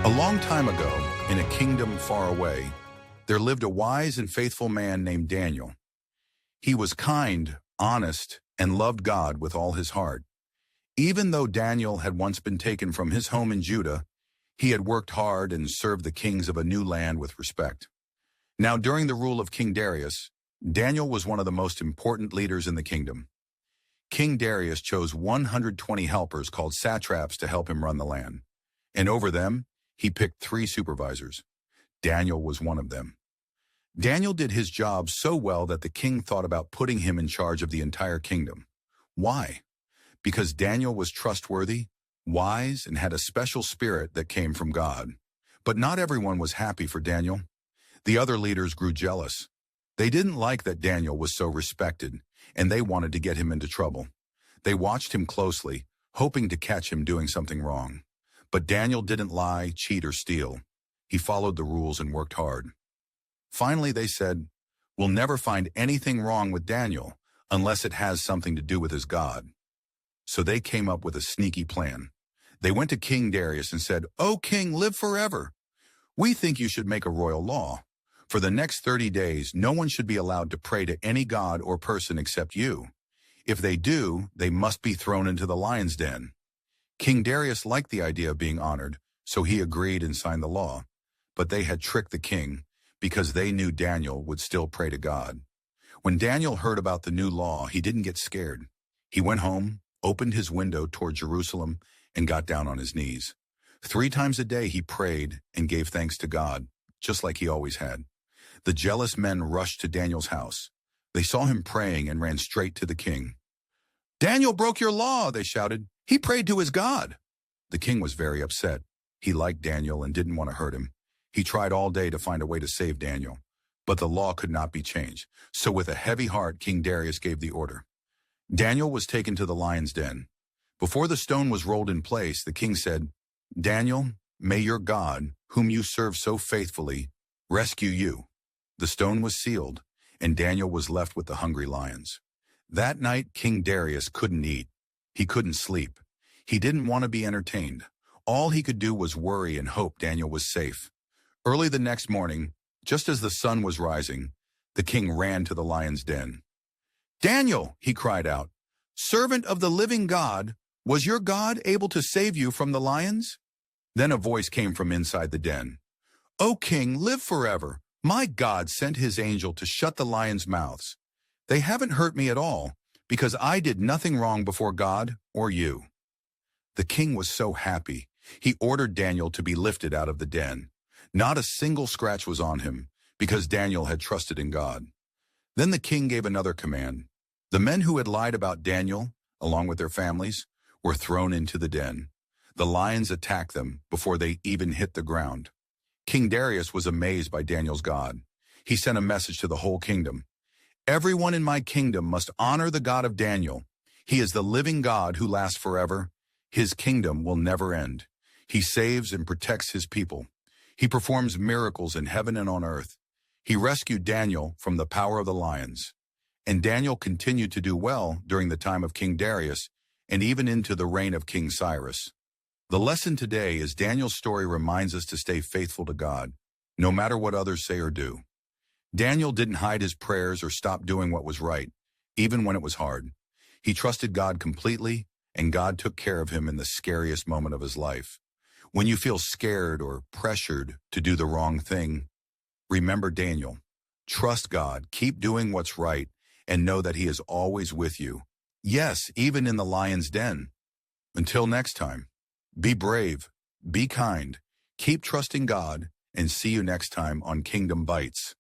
A long time ago, in a kingdom far away, there lived a wise and faithful man named Daniel. He was kind, honest, and loved God with all his heart. Even though Daniel had once been taken from his home in Judah, he had worked hard and served the kings of a new land with respect. Now, during the rule of King Darius, Daniel was one of the most important leaders in the kingdom. King Darius chose 120 helpers called satraps to help him run the land. And over them, he picked 3 supervisors. Daniel was one of them. Daniel did his job so well that the king thought about putting him in charge of the entire kingdom. Why? Because Daniel was trustworthy, wise, and had a special spirit that came from God. But not everyone was happy for Daniel. The other leaders grew jealous. They didn't like that Daniel was so respected, and they wanted to get him into trouble. They watched him closely, hoping to catch him doing something wrong. But Daniel didn't lie, cheat, or steal. He followed the rules and worked hard. Finally, they said, "We'll never find anything wrong with Daniel unless it has something to do with his God." So they came up with a sneaky plan. They went to King Darius and said, "O king, live forever. We think you should make a royal law. For the next 30 days, no one should be allowed to pray to any god or person except you. If they do, they must be thrown into the lion's den." King Darius liked the idea of being honored, so he agreed and signed the law. But they had tricked the king because they knew Daniel would still pray to God. When Daniel heard about the new law, he didn't get scared. He went home, opened his window toward Jerusalem, and got down on his knees. 3 times a day he prayed and gave thanks to God, just like he always had. The jealous men rushed to Daniel's house. They saw him praying and ran straight to the king. "Daniel broke your law," they shouted. "He prayed to his God." The king was very upset. He liked Daniel and didn't want to hurt him. He tried all day to find a way to save Daniel, but the law could not be changed. So with a heavy heart, King Darius gave the order. Daniel was taken to the lion's den. Before the stone was rolled in place, the king said, "Daniel, may your God, whom you serve so faithfully, rescue you." The stone was sealed, and Daniel was left with the hungry lions. That night, King Darius couldn't eat. He couldn't sleep. He didn't want to be entertained. All he could do was worry and hope Daniel was safe. Early the next morning, just as the sun was rising, the king ran to the lion's den. "Daniel," he cried out, "servant of the living God, was your God able to save you from the lions?" Then a voice came from inside the den. "O king, live forever. My God sent his angel to shut the lions' mouths. They haven't hurt me at all, because I did nothing wrong before God or you." The king was so happy. He ordered Daniel to be lifted out of the den. Not a single scratch was on him, because Daniel had trusted in God. Then the king gave another command. The men who had lied about Daniel, along with their families, were thrown into the den. The lions attacked them before they even hit the ground. King Darius was amazed by Daniel's God. He sent a message to the whole kingdom. "Everyone in my kingdom must honor the God of Daniel. He is the living God who lasts forever. His kingdom will never end. He saves and protects his people. He performs miracles in heaven and on earth. He rescued Daniel from the power of the lions." And Daniel continued to do well during the time of King Darius and even into the reign of King Cyrus. The lesson today is Daniel's story reminds us to stay faithful to God, no matter what others say or do. Daniel didn't hide his prayers or stop doing what was right, even when it was hard. He trusted God completely, and God took care of him in the scariest moment of his life. When you feel scared or pressured to do the wrong thing, remember Daniel. Trust God, keep doing what's right, and know that he is always with you. Yes, even in the lion's den. Until next time, be brave, be kind, keep trusting God, and see you next time on Kingdom Bites.